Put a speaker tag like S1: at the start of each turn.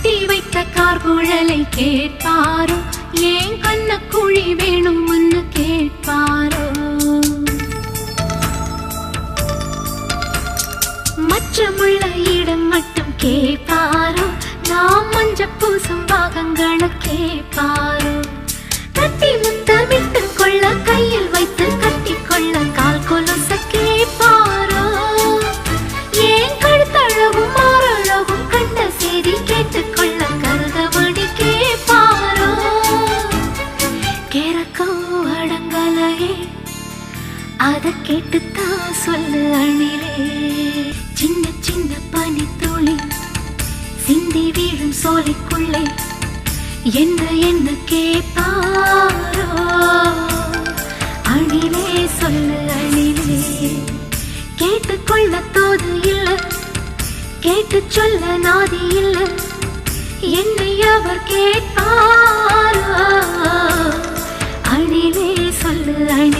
S1: கட்டி வைத்த கார்குழலை கேட்பாரோ, ஏன் கண்ண குழி வேணும்னு கேட்பாரோ. மச்சமுள்ள இடம் மட்டும் கேட்பாரோ, நாம் மஞ்ச பூசும் பாகங்களை கேட்பாரோ. கட்டி முத்தமிட்டு கொள்ள கையில் வைத்து கட்டி கொள்ள கால் கொலுச கேட்பாரோ. ஏன் கழுத்தழகும் மாறழகும் கண்ட செய்தி கேட்டுக்கொள்ள கருதபடி கேட்பாரோ. கேரக்கோ அடங்கலையே அத கேட்டுத்தான் சொல்லு அணிலே. சின்ன சின்ன பனித்துளி சிந்தி வீழும் சோலைக்குள்ளே என்ன கேட்பாரோ. அணிலே சொல்லு அணிலே, கேட்டுக்கொள்ள தோது இல்ல, கேட்டு சொல்ல நாதி இல்ல, என்னை அவர் கேட்பாரோ. அணிலே சொல்லு அணி.